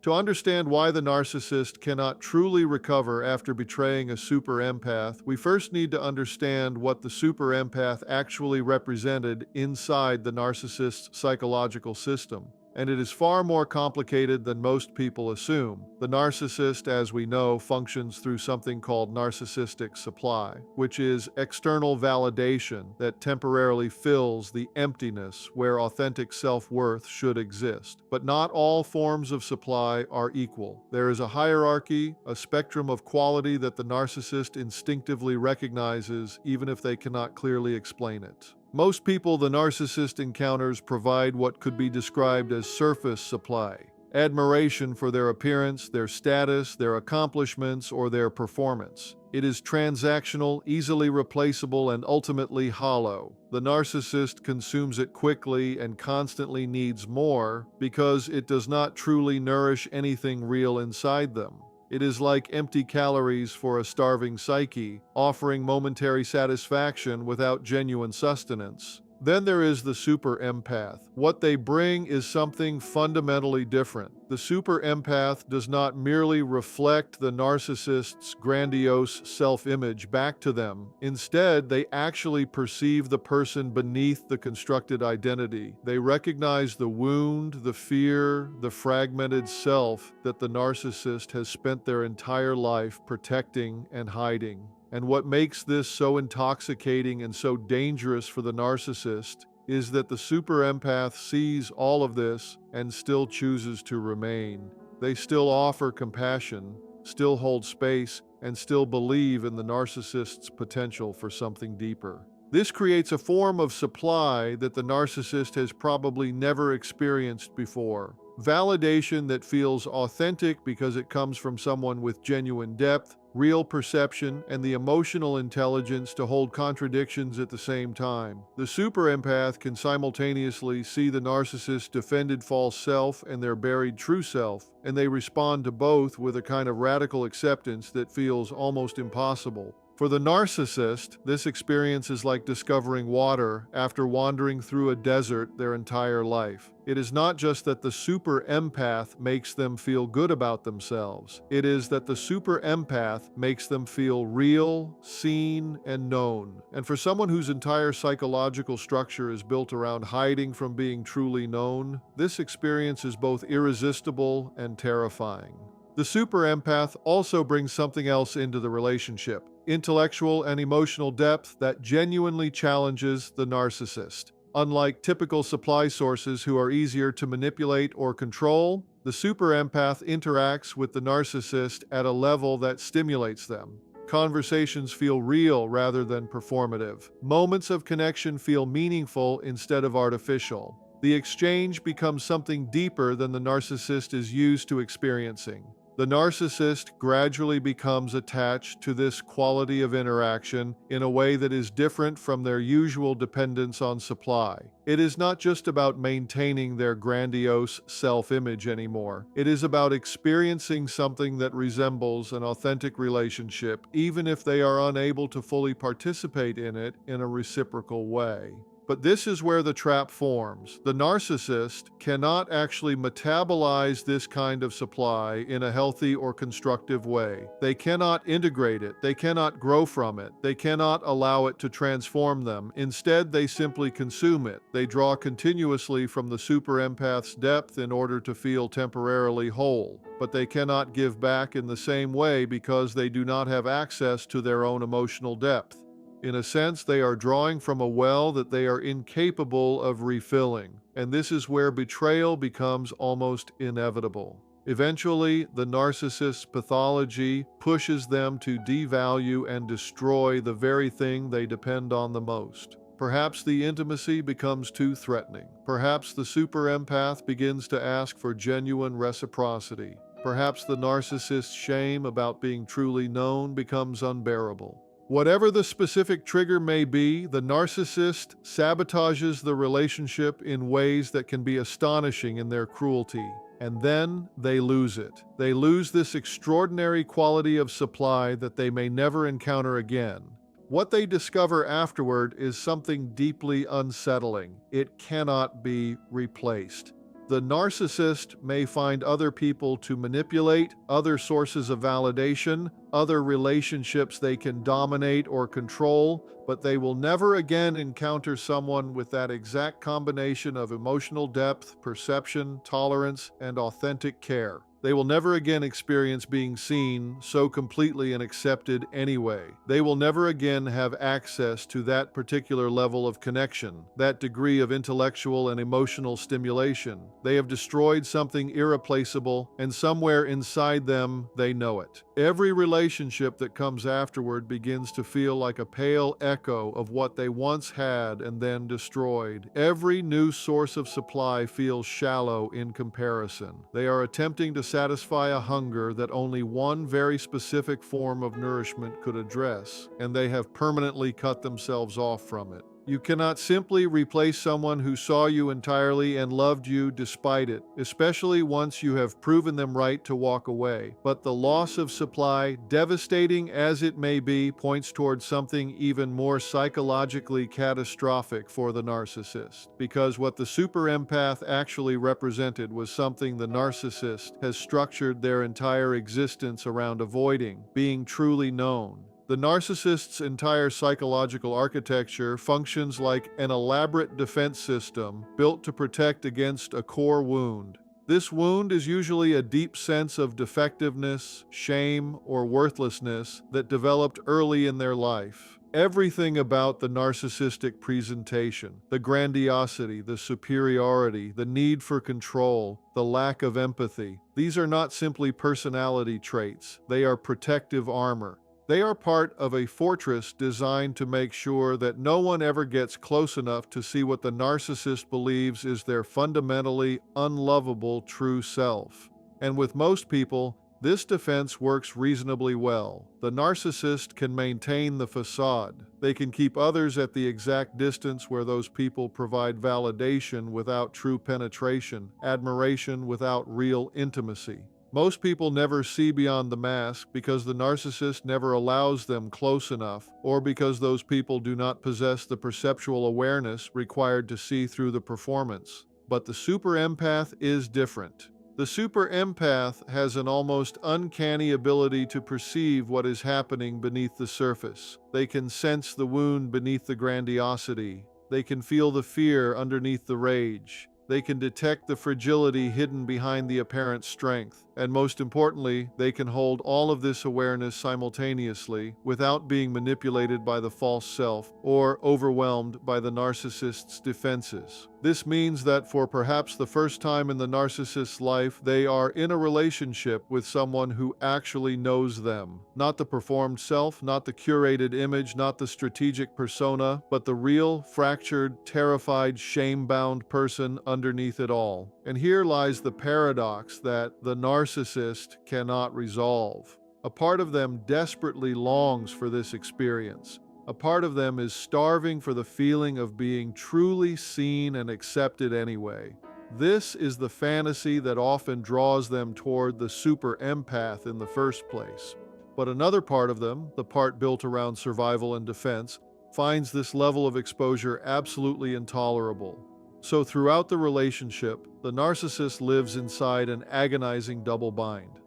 To understand why the narcissist cannot truly recover after betraying a super empath, we first need to understand what the super empath actually represented inside the narcissist's psychological system. And it is far more complicated than most people assume. The narcissist, as we know, functions through something called narcissistic supply, which is external validation that temporarily fills the emptiness where authentic self-worth should exist. But not all forms of supply are equal. There is a hierarchy, a spectrum of quality that the narcissist instinctively recognizes, even if they cannot clearly explain it. Most people the narcissist encounters provide what could be described as surface supply. Admiration for their appearance, their status, their accomplishments, or their performance. It is transactional, easily replaceable, and ultimately hollow. The narcissist consumes it quickly and constantly needs more because it does not truly nourish anything real inside them. It is like empty calories for a starving psyche, offering momentary satisfaction without genuine sustenance. Then there is the super empath. What they bring is something fundamentally different. The super empath does not merely reflect the narcissist's grandiose self-image back to them. Instead, they actually perceive the person beneath the constructed identity. They recognize the wound, the fear, the fragmented self that the narcissist has spent their entire life protecting and hiding. And what makes this so intoxicating and so dangerous for the narcissist is that the super empath sees all of this and still chooses to remain. They still offer compassion, still hold space, and still believe in the narcissist's potential for something deeper. This creates a form of supply that the narcissist has probably never experienced before. Validation that feels authentic because it comes from someone with genuine depth, real perception, and the emotional intelligence to hold contradictions at the same time. The super empath can simultaneously see the narcissist's defended false self and their buried true self, and they respond to both with a kind of radical acceptance that feels almost impossible. For the narcissist, this experience is like discovering water after wandering through a desert their entire life. It is not just that the super empath makes them feel good about themselves. It is that the super empath makes them feel real, seen, and known. And for someone whose entire psychological structure is built around hiding from being truly known, this experience is both irresistible and terrifying. The super empath also brings something else into the relationship: intellectual and emotional depth that genuinely challenges the narcissist. Unlike typical supply sources who are easier to manipulate or control, the super empath interacts with the narcissist at a level that stimulates them. Conversations feel real rather than performative. Moments of connection feel meaningful instead of artificial. The exchange becomes something deeper than the narcissist is used to experiencing. The narcissist gradually becomes attached to this quality of interaction in a way that is different from their usual dependence on supply. It is not just about maintaining their grandiose self-image anymore. It is about experiencing something that resembles an authentic relationship, even if they are unable to fully participate in it in a reciprocal way. But this is where the trap forms. The narcissist cannot actually metabolize this kind of supply in a healthy or constructive way. They cannot integrate it. They cannot grow from it. They cannot allow it to transform them. Instead, they simply consume it. They draw continuously from the super empath's depth in order to feel temporarily whole. But they cannot give back in the same way because they do not have access to their own emotional depth. In a sense, they are drawing from a well that they are incapable of refilling, and this is where betrayal becomes almost inevitable. Eventually, the narcissist's pathology pushes them to devalue and destroy the very thing they depend on the most. Perhaps the intimacy becomes too threatening. Perhaps the super empath begins to ask for genuine reciprocity. Perhaps the narcissist's shame about being truly known becomes unbearable. Whatever the specific trigger may be, the narcissist sabotages the relationship in ways that can be astonishing in their cruelty. And then they lose it. They lose this extraordinary quality of supply that they may never encounter again. What they discover afterward is something deeply unsettling. It cannot be replaced. The narcissist may find other people to manipulate, other sources of validation, other relationships they can dominate or control, but they will never again encounter someone with that exact combination of emotional depth, perception, tolerance, and authentic care. They will never again experience being seen so completely and accepted anyway. They will never again have access to that particular level of connection, that degree of intellectual and emotional stimulation. They have destroyed something irreplaceable, and somewhere inside them, they know it. Every relationship that comes afterward begins to feel like a pale echo of what they once had and then destroyed. Every new source of supply feels shallow in comparison. They are attempting to satisfy a hunger that only one very specific form of nourishment could address, and they have permanently cut themselves off from it. You cannot simply replace someone who saw you entirely and loved you despite it, especially once you have proven them right to walk away. But the loss of supply, devastating as it may be, points towards something even more psychologically catastrophic for the narcissist. Because what the super empath actually represented was something the narcissist has structured their entire existence around avoiding: being truly known. The narcissist's entire psychological architecture functions like an elaborate defense system built to protect against a core wound. This wound is usually a deep sense of defectiveness, shame, or worthlessness that developed early in their life. Everything about the narcissistic presentation, the grandiosity, the superiority, the need for control, the lack of empathy, these are not simply personality traits, they are protective armor. They are part of a fortress designed to make sure that no one ever gets close enough to see what the narcissist believes is their fundamentally unlovable true self. And with most people, this defense works reasonably well. The narcissist can maintain the facade. They can keep others at the exact distance where those people provide validation without true penetration, admiration without real intimacy. Most people never see beyond the mask because the narcissist never allows them close enough, or because those people do not possess the perceptual awareness required to see through the performance. But the super empath is different. The super empath has an almost uncanny ability to perceive what is happening beneath the surface. They can sense the wound beneath the grandiosity. They can feel the fear underneath the rage. They can detect the fragility hidden behind the apparent strength. And most importantly, they can hold all of this awareness simultaneously without being manipulated by the false self or overwhelmed by the narcissist's defenses. This means that for perhaps the first time in the narcissist's life, they are in a relationship with someone who actually knows them. Not the performed self, not the curated image, not the strategic persona, but the real, fractured, terrified, shame-bound person underneath it all. And here lies the paradox that the narcissist cannot resolve. A part of them desperately longs for this experience. A part of them is starving for the feeling of being truly seen and accepted anyway. This is the fantasy that often draws them toward the super empath in the first place. But another part of them, the part built around survival and defense, finds this level of exposure absolutely intolerable. So throughout the relationship, the narcissist lives inside an agonizing double bind.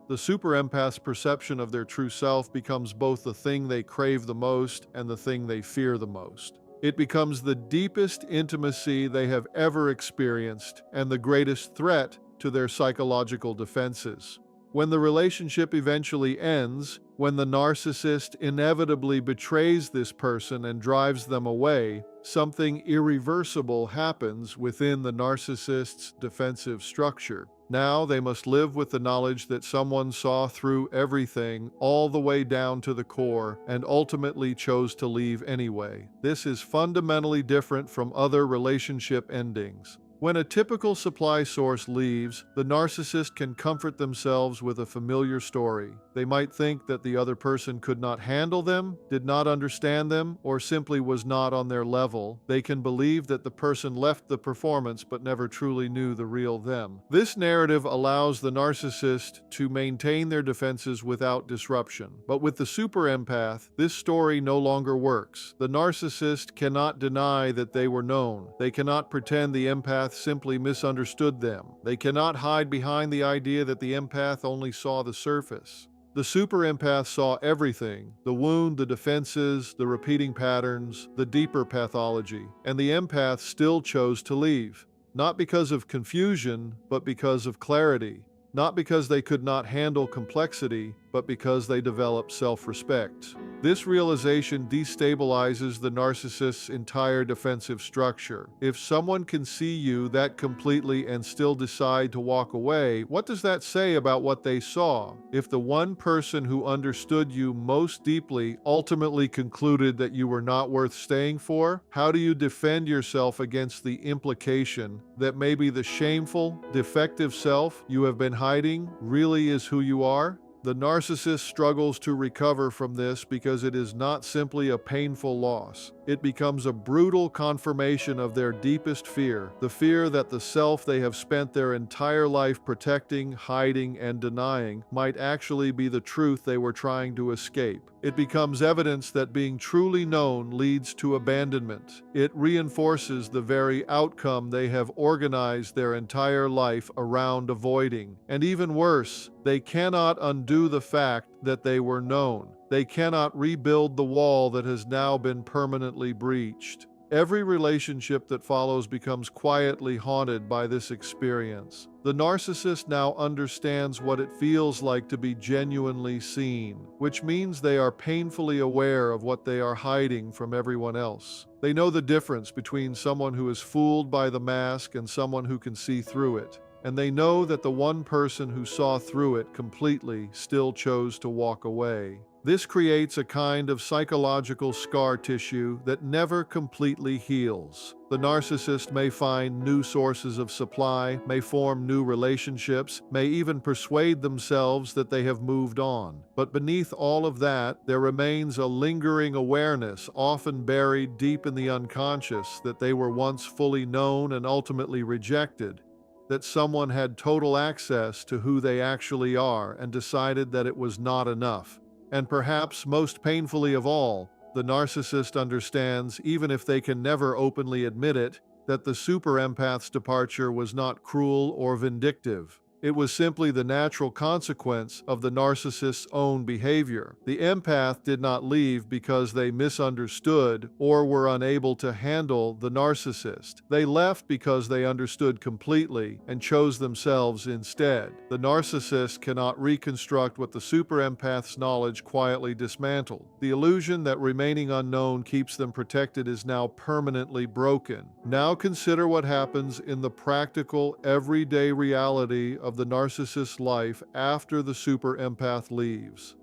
The super empath's perception of their true self becomes both the thing they crave the most and the thing they fear the most. It becomes the deepest intimacy they have ever experienced and the greatest threat to their psychological defenses. When the relationship eventually ends, when the narcissist inevitably betrays this person and drives them away, something irreversible happens within the narcissist's defensive structure. Now they must live with the knowledge that someone saw through everything all the way down to the core and ultimately chose to leave anyway. This is fundamentally different from other relationship endings. When a typical supply source leaves, the narcissist can comfort themselves with a familiar story. They might think that the other person could not handle them, did not understand them, or simply was not on their level. They can believe that the person left the performance but never truly knew the real them. This narrative allows the narcissist to maintain their defenses without disruption. But with the super empath, this story no longer works. The narcissist cannot deny that they were known. They cannot pretend the empath empath simply misunderstood them. They cannot hide behind the idea that the empath only saw the surface. The super empath saw everything: the wound, the defenses, the repeating patterns, the deeper pathology, and the empath still chose to leave. Not because of confusion, but because of clarity. Not because they could not handle complexity, but because they developed self-respect. This realization destabilizes the narcissist's entire defensive structure. If someone can see you that completely and still decide to walk away, what does that say about what they saw? If the one person who understood you most deeply ultimately concluded that you were not worth staying for, how do you defend yourself against the implication that maybe the shameful, defective self you have been hiding really is who you are? The narcissist struggles to recover from this because it is not simply a painful loss. It becomes a brutal confirmation of their deepest fear, the fear that the self they have spent their entire life protecting, hiding, and denying might actually be the truth they were trying to escape. It becomes evidence that being truly known leads to abandonment. It reinforces the very outcome they have organized their entire life around avoiding. And even worse, they cannot undo the fact that they were known. They cannot rebuild the wall that has now been permanently breached. Every relationship that follows becomes quietly haunted by this experience. The narcissist now understands what it feels like to be genuinely seen, which means they are painfully aware of what they are hiding from everyone else. They know the difference between someone who is fooled by the mask and someone who can see through it. And they know that the one person who saw through it completely still chose to walk away. This creates a kind of psychological scar tissue that never completely heals. The narcissist may find new sources of supply, may form new relationships, may even persuade themselves that they have moved on. But beneath all of that, there remains a lingering awareness, often buried deep in the unconscious, that they were once fully known and ultimately rejected. That someone had total access to who they actually are and decided that it was not enough. And perhaps most painfully of all, the narcissist understands, even if they can never openly admit it, that the super empath's departure was not cruel or vindictive. It was simply the natural consequence of the narcissist's own behavior. The empath did not leave because they misunderstood or were unable to handle the narcissist. They left because they understood completely and chose themselves instead. The narcissist cannot reconstruct what the super empath's knowledge quietly dismantled. The illusion that remaining unknown keeps them protected is now permanently broken. Now consider what happens in the practical, everyday reality of the narcissist's life after the super empath leaves.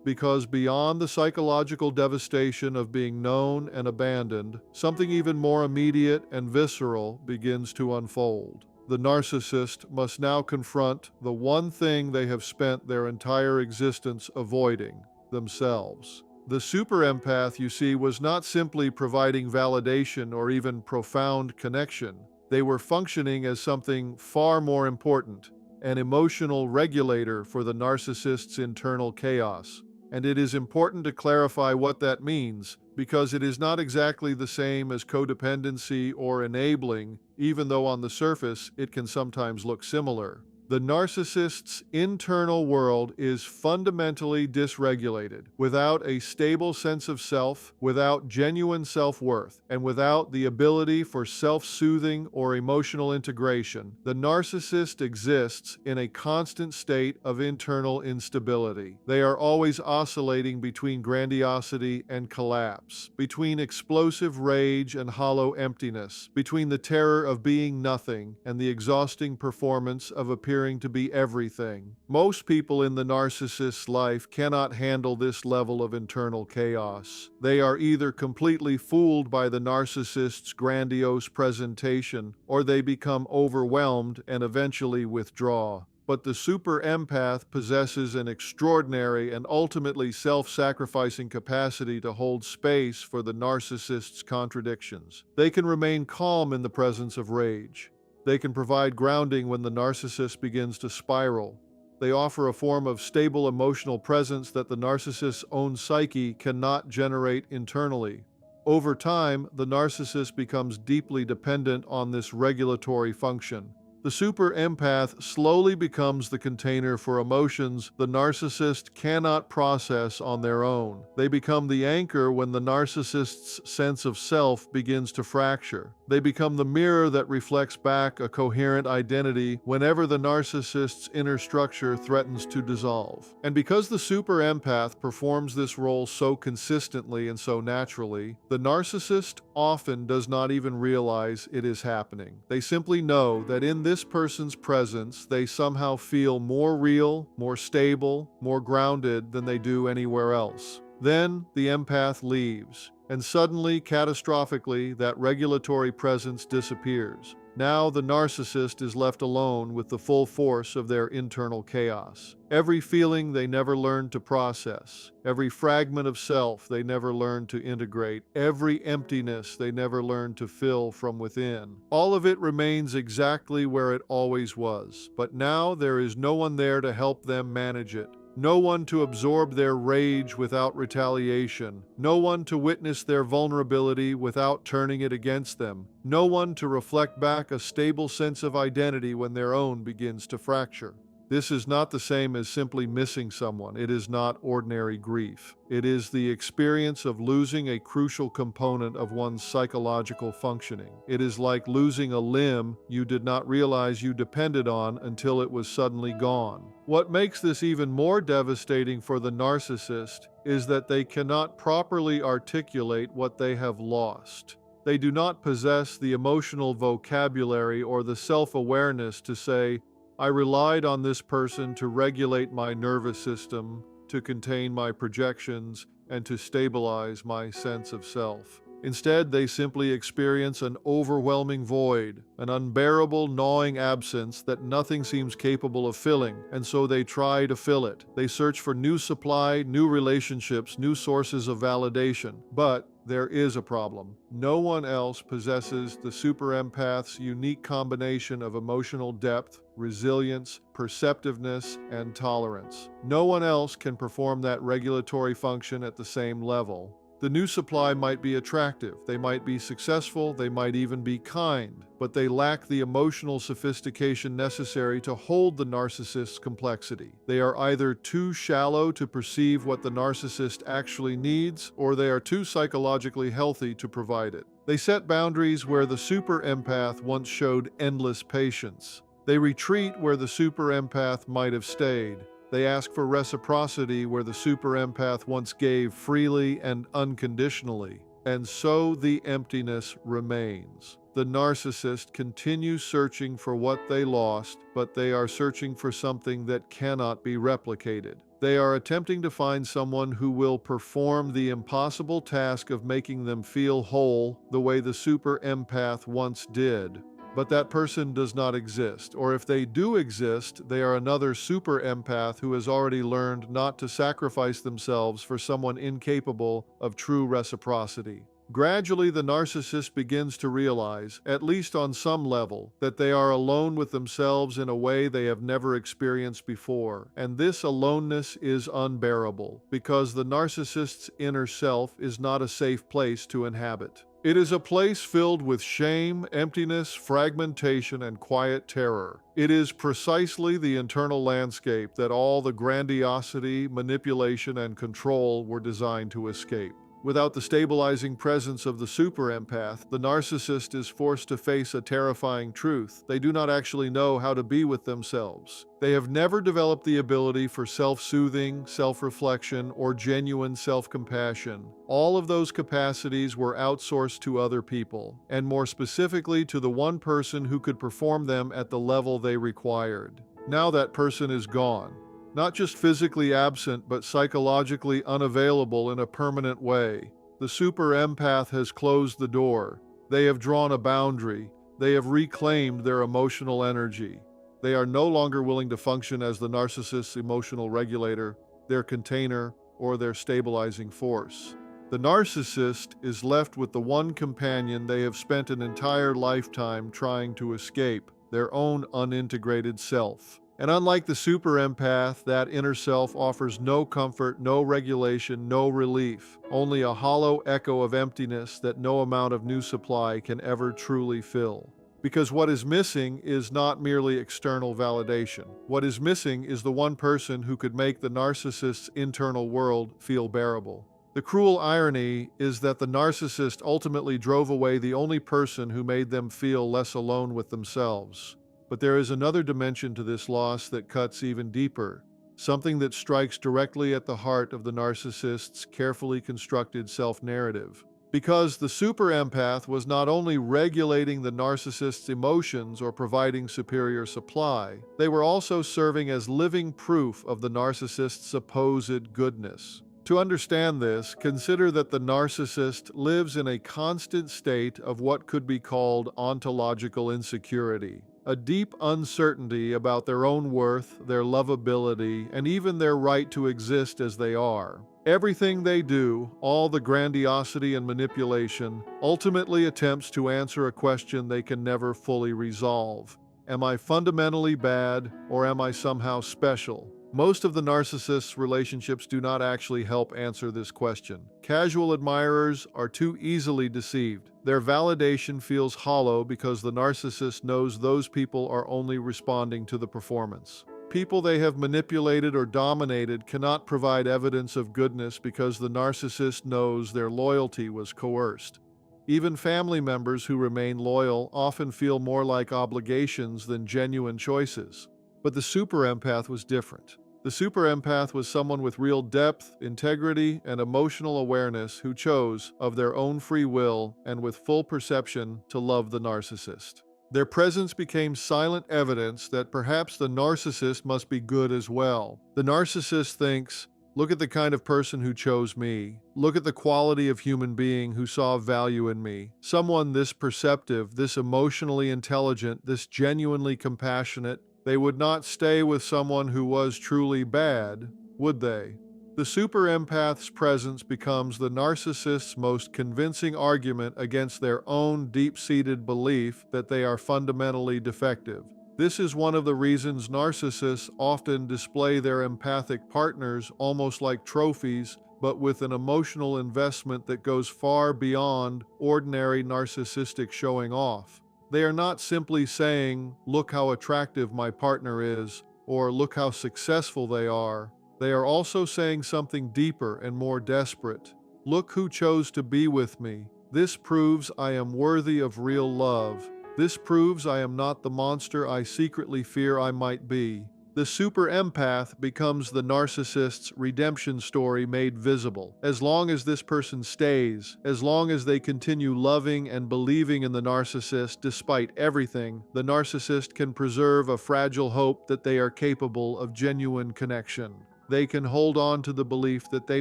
Because beyond the psychological devastation of being known and abandoned, something even more immediate and visceral begins to unfold. The narcissist must now confront the one thing they have spent their entire existence avoiding: themselves. The super empath, you see, was not simply providing validation or even profound connection. They were functioning as something far more important: an emotional regulator for the narcissist's internal chaos. And it is important to clarify what that means, because it is not exactly the same as codependency or enabling, even though on the surface it can sometimes look similar. The narcissist's internal world is fundamentally dysregulated. Without a stable sense of self, without genuine self-worth, and without the ability for self-soothing or emotional integration, the narcissist exists in a constant state of internal instability. They are always oscillating between grandiosity and collapse, between explosive rage and hollow emptiness, between the terror of being nothing and the exhausting performance of appearing to be everything. Most people in the narcissist's life cannot handle this level of internal chaos. They are either completely fooled by the narcissist's grandiose presentation, or they become overwhelmed and eventually withdraw. But the super empath possesses an extraordinary and ultimately self-sacrificing capacity to hold space for the narcissist's contradictions. They can remain calm in the presence of rage. They can provide grounding when the narcissist begins to spiral. They offer a form of stable emotional presence that the narcissist's own psyche cannot generate internally. Over time, the narcissist becomes deeply dependent on this regulatory function. The super empath slowly becomes the container for emotions the narcissist cannot process on their own. They become the anchor when the narcissist's sense of self begins to fracture. They become the mirror that reflects back a coherent identity whenever the narcissist's inner structure threatens to dissolve. And because the super empath performs this role so consistently and so naturally, the narcissist often does not even realize it is happening. They simply know that in this person's presence, they somehow feel more real, more stable, more grounded than they do anywhere else. Then the empath leaves, and suddenly, catastrophically, that regulatory presence disappears. Now the narcissist is left alone with the full force of their internal chaos. Every feeling they never learned to process, every fragment of self they never learned to integrate, every emptiness they never learned to fill from within. All of it remains exactly where it always was, but now there is no one there to help them manage it. No one to absorb their rage without retaliation. No one to witness their vulnerability without turning it against them. No one to reflect back a stable sense of identity when their own begins to fracture. This is not the same as simply missing someone. It is not ordinary grief. It is the experience of losing a crucial component of one's psychological functioning. It is like losing a limb you did not realize you depended on until it was suddenly gone. What makes this even more devastating for the narcissist is that they cannot properly articulate what they have lost. They do not possess the emotional vocabulary or the self-awareness to say, I relied on this person to regulate my nervous system, to contain my projections, and to stabilize my sense of self. Instead, they simply experience an overwhelming void, an unbearable, gnawing absence that nothing seems capable of filling, and so they try to fill it. They search for new supply, new relationships, new sources of validation. But there is a problem. No one else possesses the super empath's unique combination of emotional depth, resilience, perceptiveness, and tolerance. No one else can perform that regulatory function at the same level. The new supply might be attractive, they might be successful, they might even be kind, but they lack the emotional sophistication necessary to hold the narcissist's complexity. They are either too shallow to perceive what the narcissist actually needs, or they are too psychologically healthy to provide it. They set boundaries where the super empath once showed endless patience. They retreat where the super empath might have stayed. They ask for reciprocity where the super empath once gave freely and unconditionally. And so the emptiness remains. The narcissist continues searching for what they lost, but they are searching for something that cannot be replicated. They are attempting to find someone who will perform the impossible task of making them feel whole the way the super empath once did. But that person does not exist, or if they do exist, they are another super empath who has already learned not to sacrifice themselves for someone incapable of true reciprocity. Gradually, the narcissist begins to realize, at least on some level, that they are alone with themselves in a way they have never experienced before. And this aloneness is unbearable, because the narcissist's inner self is not a safe place to inhabit. It is a place filled with shame, emptiness, fragmentation, and quiet terror. It is precisely the internal landscape that all the grandiosity, manipulation, and control were designed to escape. Without the stabilizing presence of the super empath, the narcissist is forced to face a terrifying truth. They do not actually know how to be with themselves. They have never developed the ability for self-soothing, self-reflection, or genuine self-compassion. All of those capacities were outsourced to other people, and more specifically to the one person who could perform them at the level they required. Now that person is gone. Not just physically absent, but psychologically unavailable in a permanent way. The super empath has closed the door. They have drawn a boundary. They have reclaimed their emotional energy. They are no longer willing to function as the narcissist's emotional regulator, their container, or their stabilizing force. The narcissist is left with the one companion they have spent an entire lifetime trying to escape, their own unintegrated self. And unlike the super empath, that inner self offers no comfort, no regulation, no relief, only a hollow echo of emptiness that no amount of new supply can ever truly fill. Because what is missing is not merely external validation. What is missing is the one person who could make the narcissist's internal world feel bearable. The cruel irony is that the narcissist ultimately drove away the only person who made them feel less alone with themselves. But there is another dimension to this loss that cuts even deeper, something that strikes directly at the heart of the narcissist's carefully constructed self-narrative. Because the super empath was not only regulating the narcissist's emotions or providing superior supply, they were also serving as living proof of the narcissist's supposed goodness. To understand this, consider that the narcissist lives in a constant state of what could be called ontological insecurity, a deep uncertainty about their own worth, their lovability, and even their right to exist as they are. Everything they do, all the grandiosity and manipulation, ultimately attempts to answer a question they can never fully resolve. Am I fundamentally bad, or am I somehow special? Most of the narcissist's relationships do not actually help answer this question. Casual admirers are too easily deceived. Their validation feels hollow because the narcissist knows those people are only responding to the performance. People they have manipulated or dominated cannot provide evidence of goodness because the narcissist knows their loyalty was coerced. Even family members who remain loyal often feel more like obligations than genuine choices. But the super empath was different. The super empath was someone with real depth, integrity, and emotional awareness who chose, of their own free will and with full perception, to love the narcissist. Their presence became silent evidence that perhaps the narcissist must be good as well. The narcissist thinks, look at the kind of person who chose me. Look at the quality of human being who saw value in me. Someone this perceptive, this emotionally intelligent, this genuinely compassionate. They would not stay with someone who was truly bad, would they? The super empath's presence becomes the narcissist's most convincing argument against their own deep-seated belief that they are fundamentally defective. This is one of the reasons narcissists often display their empathic partners almost like trophies, but with an emotional investment that goes far beyond ordinary narcissistic showing off. They are not simply saying, look how attractive my partner is, or look how successful they are. They are also saying something deeper and more desperate. Look who chose to be with me. This proves I am worthy of real love. This proves I am not the monster I secretly fear I might be. The super empath becomes the narcissist's redemption story made visible. As long as this person stays, as long as they continue loving and believing in the narcissist despite everything, the narcissist can preserve a fragile hope that they are capable of genuine connection. They can hold on to the belief that they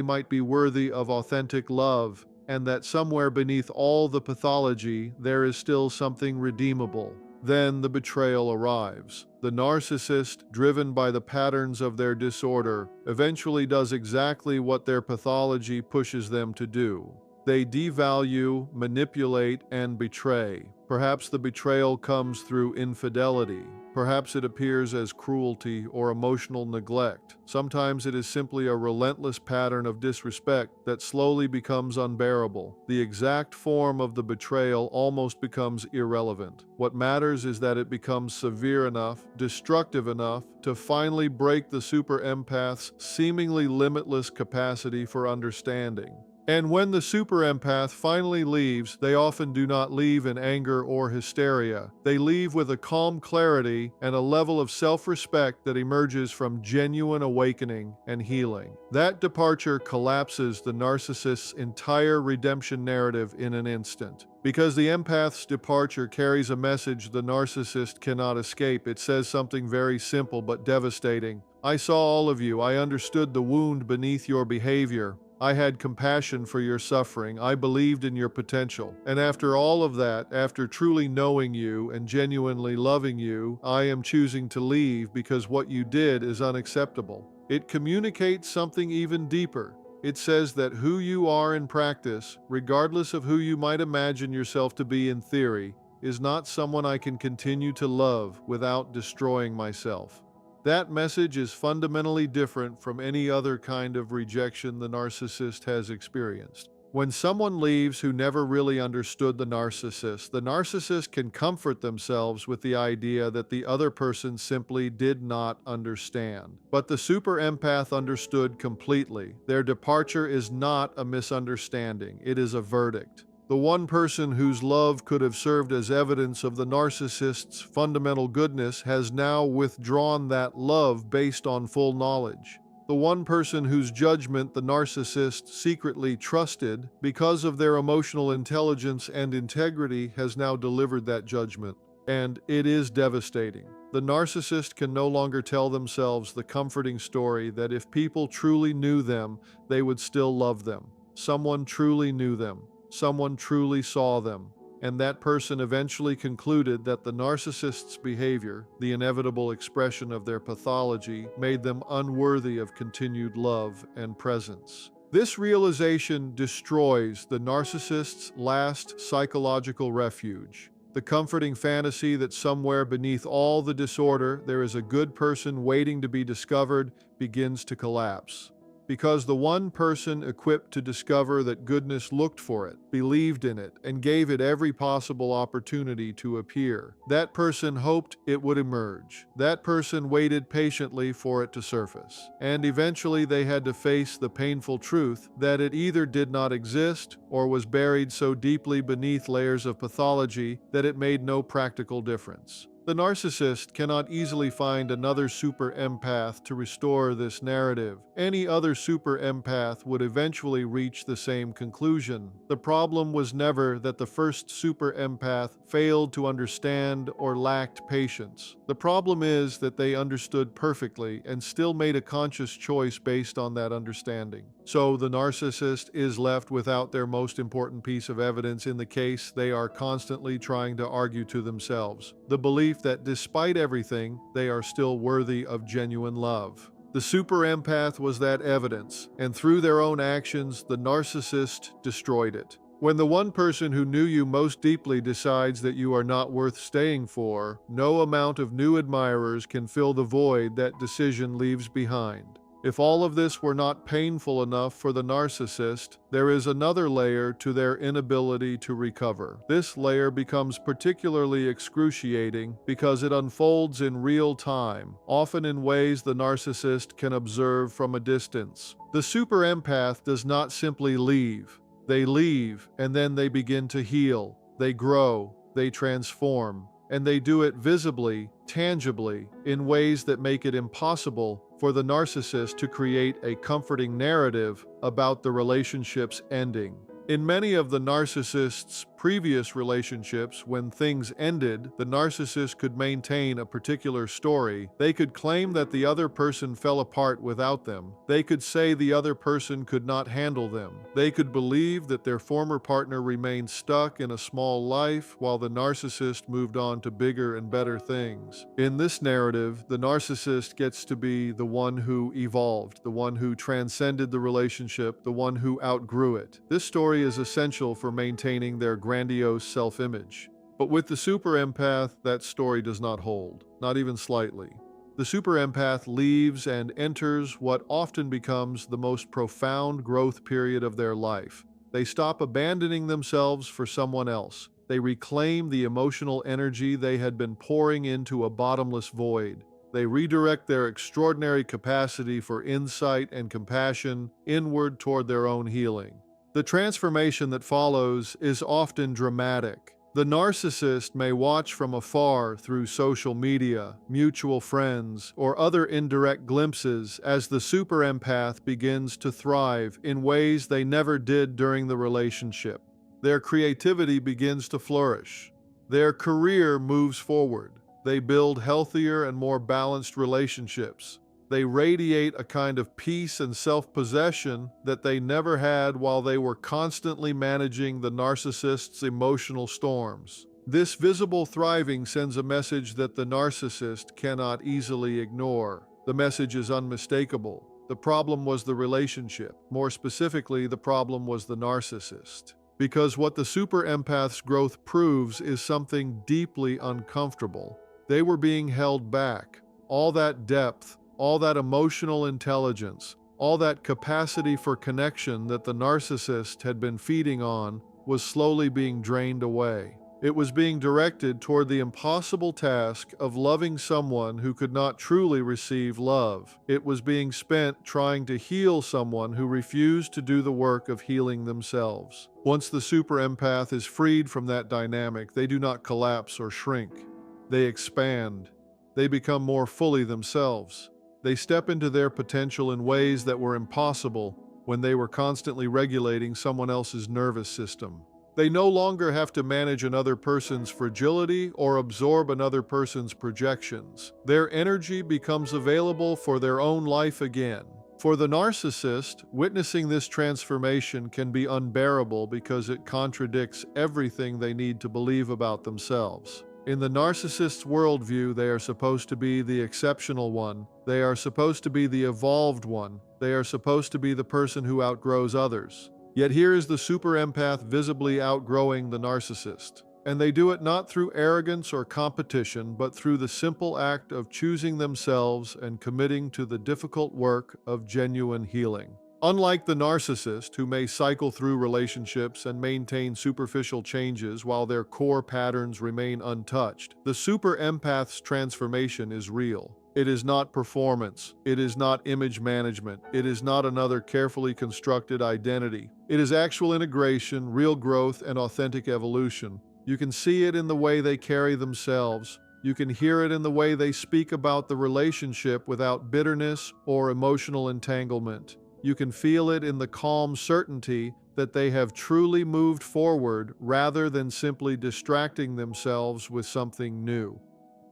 might be worthy of authentic love, and that somewhere beneath all the pathology there is still something redeemable. Then the betrayal arrives. The narcissist, driven by the patterns of their disorder, eventually does exactly what their pathology pushes them to do. They devalue, manipulate, and betray. Perhaps the betrayal comes through infidelity. Perhaps it appears as cruelty or emotional neglect. Sometimes it is simply a relentless pattern of disrespect that slowly becomes unbearable. The exact form of the betrayal almost becomes irrelevant. What matters is that it becomes severe enough, destructive enough, to finally break the super empath's seemingly limitless capacity for understanding. And when the super empath finally leaves, they often do not leave in anger or hysteria. They leave with a calm clarity and a level of self-respect that emerges from genuine awakening and healing. That departure collapses the narcissist's entire redemption narrative in an instant. Because the empath's departure carries a message the narcissist cannot escape, it says something very simple but devastating. I saw all of you. I understood the wound beneath your behavior. I had compassion for your suffering. I believed in your potential. And after all of that, after truly knowing you and genuinely loving you, I am choosing to leave because what you did is unacceptable. It communicates something even deeper. It says that who you are in practice, regardless of who you might imagine yourself to be in theory, is not someone I can continue to love without destroying myself. That message is fundamentally different from any other kind of rejection the narcissist has experienced. When someone leaves who never really understood the narcissist can comfort themselves with the idea that the other person simply did not understand. But the super empath understood completely. Their departure is not a misunderstanding, it is a verdict. The one person whose love could have served as evidence of the narcissist's fundamental goodness has now withdrawn that love based on full knowledge. The one person whose judgment the narcissist secretly trusted because of their emotional intelligence and integrity has now delivered that judgment. And it is devastating. The narcissist can no longer tell themselves the comforting story that if people truly knew them, they would still love them. Someone truly knew them. Someone truly saw them. And that person eventually concluded that the narcissist's behavior, the inevitable expression of their pathology, made them unworthy of continued love and presence. This realization destroys the narcissist's last psychological refuge. The comforting fantasy that somewhere beneath all the disorder there is a good person waiting to be discovered begins to collapse. Because the one person equipped to discover that goodness looked for it, believed in it, and gave it every possible opportunity to appear. That person hoped it would emerge. That person waited patiently for it to surface. And eventually they had to face the painful truth that it either did not exist or was buried so deeply beneath layers of pathology that it made no practical difference. The narcissist cannot easily find another super empath to restore this narrative. Any other super empath would eventually reach the same conclusion. The problem was never that the first super empath failed to understand or lacked patience. The problem is that they understood perfectly and still made a conscious choice based on that understanding. So the narcissist is left without their most important piece of evidence in the case they are constantly trying to argue to themselves: the belief that despite everything, they are still worthy of genuine love. The super empath was that evidence, and through their own actions, the narcissist destroyed it. When the one person who knew you most deeply decides that you are not worth staying for, no amount of new admirers can fill the void that decision leaves behind. If all of this were not painful enough for the narcissist, there is another layer to their inability to recover. This layer becomes particularly excruciating because it unfolds in real time, often in ways the narcissist can observe from a distance. The super empath does not simply leave. They leave, and then they begin to heal. They grow, they transform, and they do it visibly, tangibly, in ways that make it impossible for the narcissist to create a comforting narrative about the relationship's ending. In many of the narcissist's previous relationships, when things ended, the narcissist could maintain a particular story. They could claim that the other person fell apart without them. They could say the other person could not handle them. They could believe that their former partner remained stuck in a small life while the narcissist moved on to bigger and better things. In this narrative, the narcissist gets to be the one who evolved, the one who transcended the relationship, the one who outgrew it. This story is essential for maintaining their grandiose self-image. But with the super empath, that story does not hold, not even slightly. The super empath leaves and enters what often becomes the most profound growth period of their life. They stop abandoning themselves for someone else. They reclaim the emotional energy they had been pouring into a bottomless void. They redirect their extraordinary capacity for insight and compassion inward toward their own healing. The transformation that follows is often dramatic. The narcissist may watch from afar through social media, mutual friends, or other indirect glimpses as the super empath begins to thrive in ways they never did during the relationship. Their creativity begins to flourish. Their career moves forward. They build healthier and more balanced relationships. They radiate a kind of peace and self-possession that they never had while they were constantly managing the narcissist's emotional storms. This visible thriving sends a message that the narcissist cannot easily ignore. The message is unmistakable. The problem was the relationship. More specifically, the problem was the narcissist. Because what the super empath's growth proves is something deeply uncomfortable. They were being held back. all that depth, all that emotional intelligence, all that capacity for connection that the narcissist had been feeding on was slowly being drained away. It was being directed toward the impossible task of loving someone who could not truly receive love. It was being spent trying to heal someone who refused to do the work of healing themselves. Once the super empath is freed from that dynamic, they do not collapse or shrink. They expand. They become more fully themselves. They step into their potential in ways that were impossible when they were constantly regulating someone else's nervous system. They no longer have to manage another person's fragility or absorb another person's projections. Their energy becomes available for their own life again. For the narcissist, witnessing this transformation can be unbearable because it contradicts everything they need to believe about themselves. In the narcissist's worldview, they are supposed to be the exceptional one. They are supposed to be the evolved one. They are supposed to be the person who outgrows others. Yet here is the super empath visibly outgrowing the narcissist. And they do it not through arrogance or competition, but through the simple act of choosing themselves and committing to the difficult work of genuine healing. Unlike the narcissist, who may cycle through relationships and maintain superficial changes while their core patterns remain untouched, the super empath's transformation is real. It is not performance. It is not image management. It is not another carefully constructed identity. It is actual integration, real growth, and authentic evolution. You can see it in the way they carry themselves. You can hear it in the way they speak about the relationship without bitterness or emotional entanglement. You can feel it in the calm certainty that they have truly moved forward rather than simply distracting themselves with something new.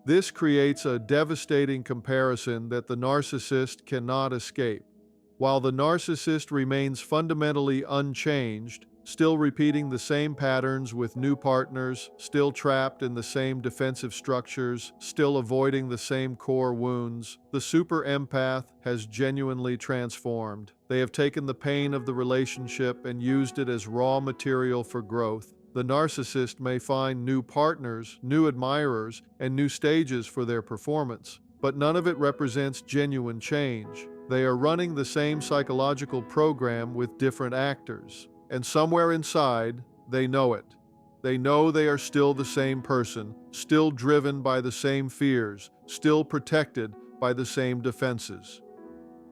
This creates a devastating comparison that the narcissist cannot escape. While the narcissist remains fundamentally unchanged, still repeating the same patterns with new partners, still trapped in the same defensive structures, still avoiding the same core wounds, the super empath has genuinely transformed. They have taken the pain of the relationship and used it as raw material for growth. The narcissist may find new partners, new admirers, and new stages for their performance, but none of it represents genuine change. They are running the same psychological program with different actors. And somewhere inside, they know it. They know they are still the same person, still driven by the same fears, still protected by the same defenses.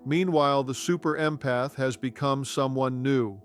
Meanwhile, the super empath has become someone new,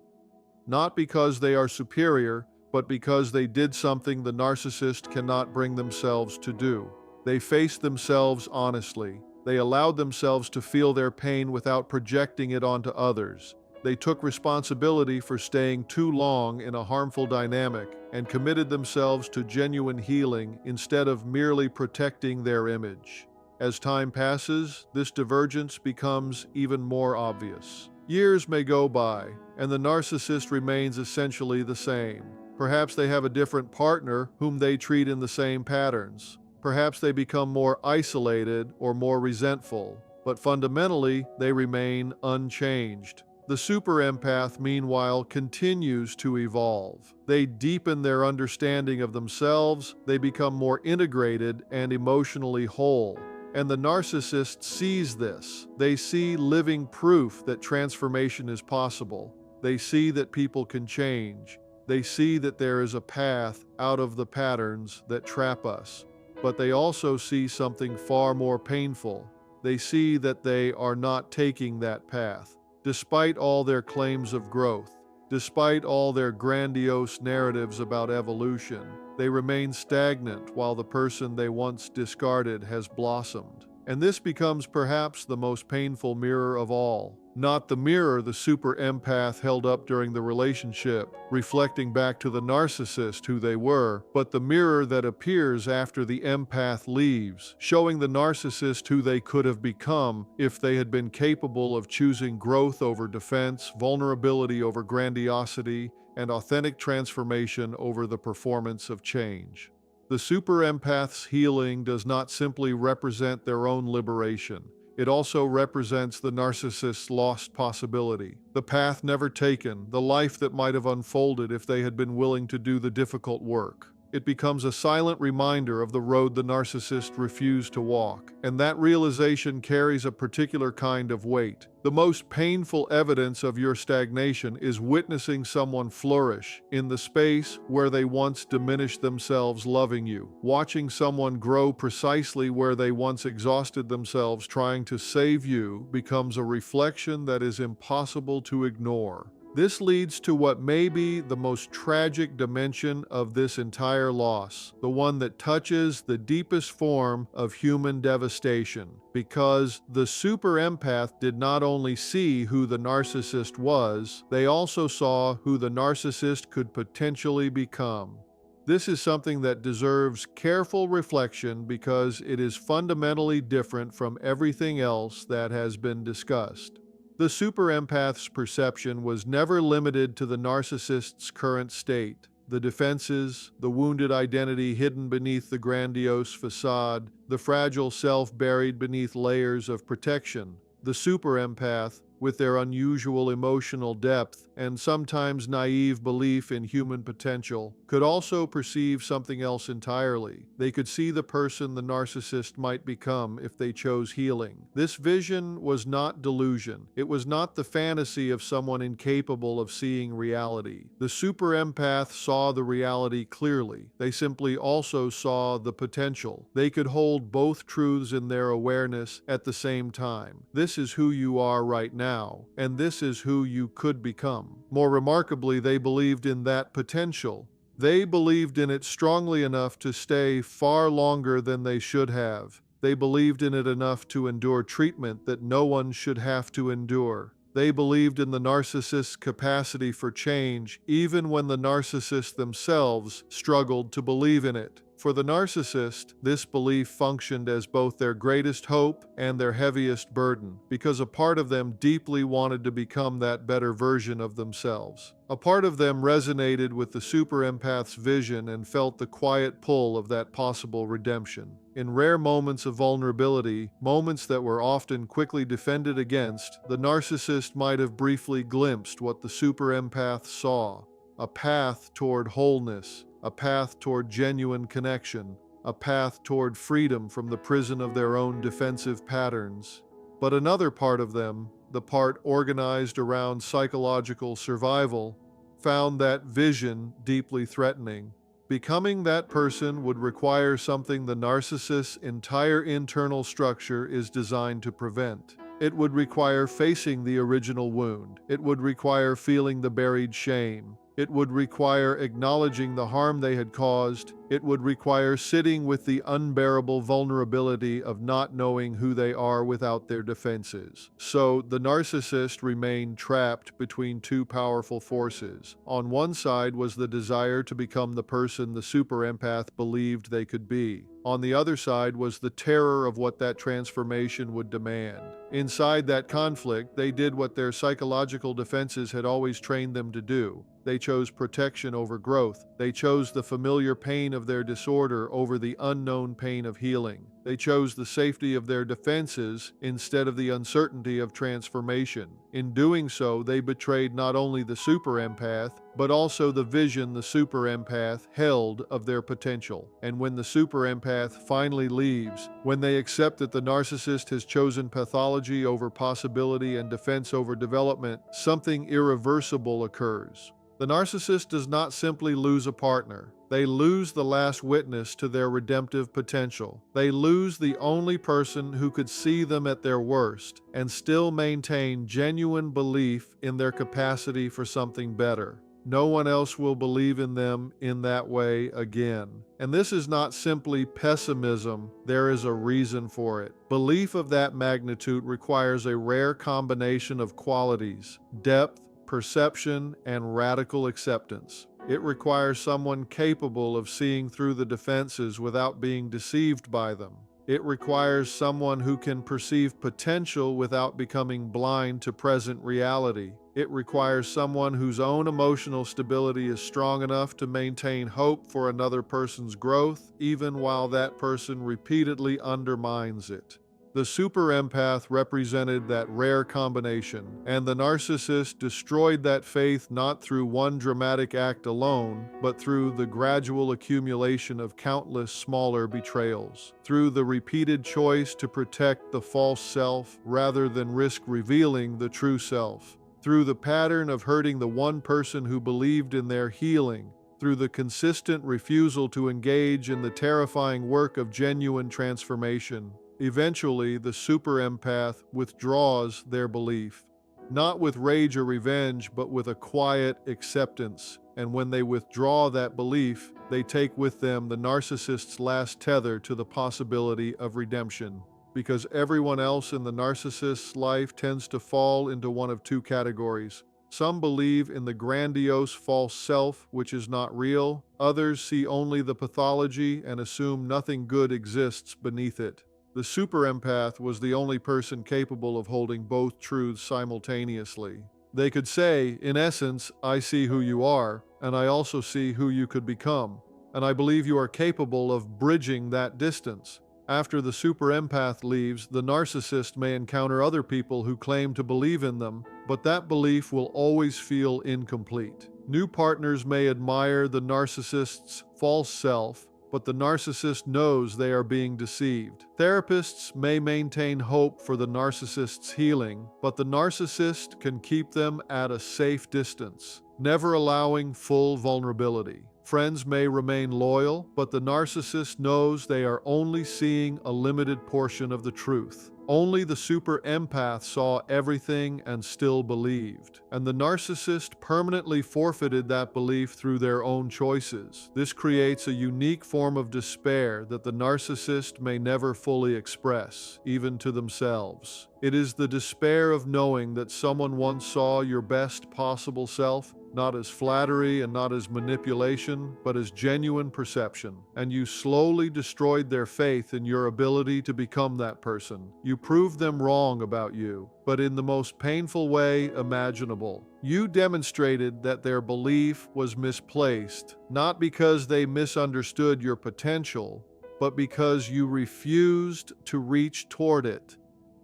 not because they are superior, but because they did something the narcissist cannot bring themselves to do. They faced themselves honestly. They allowed themselves to feel their pain without projecting it onto others. They took responsibility for staying too long in a harmful dynamic and committed themselves to genuine healing instead of merely protecting their image. As time passes, this divergence becomes even more obvious. Years may go by, and the narcissist remains essentially the same. Perhaps they have a different partner whom they treat in the same patterns. Perhaps they become more isolated or more resentful, but fundamentally, they remain unchanged. The super empath, meanwhile, continues to evolve. They deepen their understanding of themselves, they become more integrated and emotionally whole. And the narcissist sees this. They see living proof that transformation is possible. They see that people can change. They see that there is a path out of the patterns that trap us. But they also see something far more painful. They see that they are not taking that path. Despite all their claims of growth, despite all their grandiose narratives about evolution, they remain stagnant while the person they once discarded has blossomed. And this becomes perhaps the most painful mirror of all. Not the mirror the super empath held up during the relationship, reflecting back to the narcissist who they were, but the mirror that appears after the empath leaves, showing the narcissist who they could have become if they had been capable of choosing growth over defense, vulnerability over grandiosity, and authentic transformation over the performance of change. The super empath's healing does not simply represent their own liberation. It also represents the narcissist's lost possibility, the path never taken, the life that might have unfolded if they had been willing to do the difficult work. It becomes a silent reminder of the road the narcissist refused to walk, and that realization carries a particular kind of weight. The most painful evidence of your stagnation is witnessing someone flourish in the space where they once diminished themselves loving you. Watching someone grow precisely where they once exhausted themselves trying to save you becomes a reflection that is impossible to ignore. This leads to what may be the most tragic dimension of this entire loss, the one that touches the deepest form of human devastation. Because the super empath did not only see who the narcissist was, they also saw who the narcissist could potentially become. This is something that deserves careful reflection because it is fundamentally different from everything else that has been discussed. The super empath's perception was never limited to the narcissist's current state. The defenses, the wounded identity hidden beneath the grandiose facade, the fragile self buried beneath layers of protection. The super empath, with their unusual emotional depth and sometimes naive belief in human potential, could also perceive something else entirely. They could see the person the narcissist might become if they chose healing. This vision was not delusion. It was not the fantasy of someone incapable of seeing reality. The super empath saw the reality clearly. They simply also saw the potential. They could hold both truths in their awareness at the same time. This is who you are right now, and this is who you could become. More remarkably, they believed in that potential. They believed in it strongly enough to stay far longer than they should have. They believed in it enough to endure treatment that no one should have to endure. They believed in the narcissist's capacity for change, even when the narcissists themselves struggled to believe in it. For the narcissist, this belief functioned as both their greatest hope and their heaviest burden, because a part of them deeply wanted to become that better version of themselves. A part of them resonated with the super empath's vision and felt the quiet pull of that possible redemption. In rare moments of vulnerability, moments that were often quickly defended against, the narcissist might have briefly glimpsed what the super empath saw: a path toward wholeness, a path toward genuine connection, a path toward freedom from the prison of their own defensive patterns. But another part of them, the part organized around psychological survival, found that vision deeply threatening. Becoming that person would require something the narcissist's entire internal structure is designed to prevent. It would require facing the original wound. It would require feeling the buried shame. It would require acknowledging the harm they had caused. It would require sitting with the unbearable vulnerability of not knowing who they are without their defenses. So the narcissist remained trapped between two powerful forces. On one side was the desire to become the person the super empath believed they could be. On the other side was the terror of what that transformation would demand. Inside that conflict, they did what their psychological defenses had always trained them to do. They chose protection over growth. They chose the familiar pain of their disorder over the unknown pain of healing. They chose the safety of their defenses instead of the uncertainty of transformation. In doing so, they betrayed not only the super empath, but also the vision the super empath held of their potential. And when the super empath finally leaves, when they accept that the narcissist has chosen pathology over possibility and defense over development, something irreversible occurs. The narcissist does not simply lose a partner. They lose the last witness to their redemptive potential. They lose the only person who could see them at their worst and still maintain genuine belief in their capacity for something better. No one else will believe in them in that way again. And this is not simply pessimism, there is a reason for it. Belief of that magnitude requires a rare combination of qualities: depth, perception, and radical acceptance. It requires someone capable of seeing through the defenses without being deceived by them. It requires someone who can perceive potential without becoming blind to present reality. It requires someone whose own emotional stability is strong enough to maintain hope for another person's growth, even while that person repeatedly undermines it. The super empath represented that rare combination, and the narcissist destroyed that faith not through one dramatic act alone, but through the gradual accumulation of countless smaller betrayals, through the repeated choice to protect the false self rather than risk revealing the true self, through the pattern of hurting the one person who believed in their healing, through the consistent refusal to engage in the terrifying work of genuine transformation. Eventually, the super empath withdraws their belief, not with rage or revenge, but with a quiet acceptance. And when they withdraw that belief, they take with them the narcissist's last tether to the possibility of redemption. Because everyone else in the narcissist's life tends to fall into one of two categories. Some believe in the grandiose false self, which is not real. Others see only the pathology and assume nothing good exists beneath it. The super empath was the only person capable of holding both truths simultaneously. They could say, in essence, I see who you are, and I also see who you could become, and I believe you are capable of bridging that distance. After the super empath leaves, the narcissist may encounter other people who claim to believe in them, but that belief will always feel incomplete. New partners may admire the narcissist's false self, but the narcissist knows they are being deceived. Therapists may maintain hope for the narcissist's healing, but the narcissist can keep them at a safe distance, never allowing full vulnerability. Friends may remain loyal, but the narcissist knows they are only seeing a limited portion of the truth. Only the super empath saw everything and still believed, and the narcissist permanently forfeited that belief through their own choices. This creates a unique form of despair that the narcissist may never fully express, even to themselves. It is the despair of knowing that someone once saw your best possible self, not as flattery and not as manipulation, but as genuine perception, and you slowly destroyed their faith in your ability to become that person. You proved them wrong about you, but in the most painful way imaginable. You demonstrated that their belief was misplaced, not because they misunderstood your potential, but because you refused to reach toward it.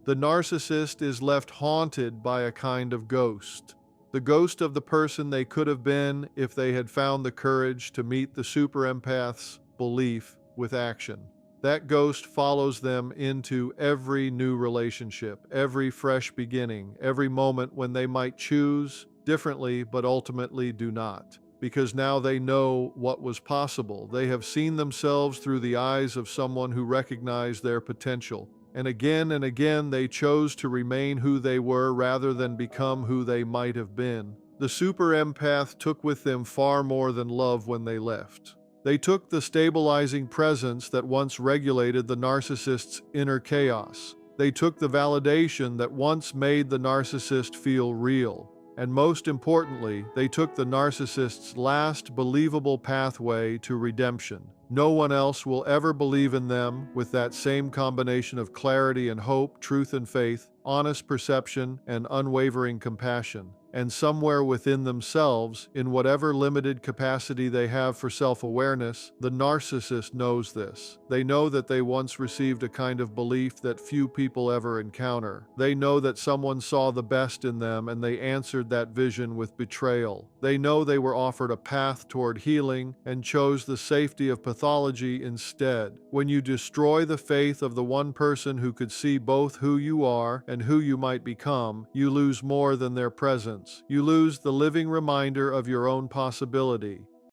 The narcissist is left haunted by a kind of ghost. The ghost of the person they could have been if they had found the courage to meet the super empath's belief with action. That ghost follows them into every new relationship, every fresh beginning, every moment when they might choose differently but ultimately do not. Because now they know what was possible. They have seen themselves through the eyes of someone who recognized their potential. And again they chose to remain who they were rather than become who they might have been. The super empath took with them far more than love when they left. They took the stabilizing presence that once regulated the narcissist's inner chaos. They took the validation that once made the narcissist feel real. And most importantly, they took the narcissist's last believable pathway to redemption. No one else will ever believe in them with that same combination of clarity and hope, truth and faith, honest perception, and unwavering compassion. And somewhere within themselves, in whatever limited capacity they have for self-awareness, the narcissist knows this. They know that they once received a kind of belief that few people ever encounter. They know that someone saw the best in them and they answered that vision with betrayal. They know they were offered a path toward healing and chose the safety of pathology instead. When you destroy the faith of the one person who could see both who you are and who you might become, you lose more than their presence. You lose the living reminder of your own possibility.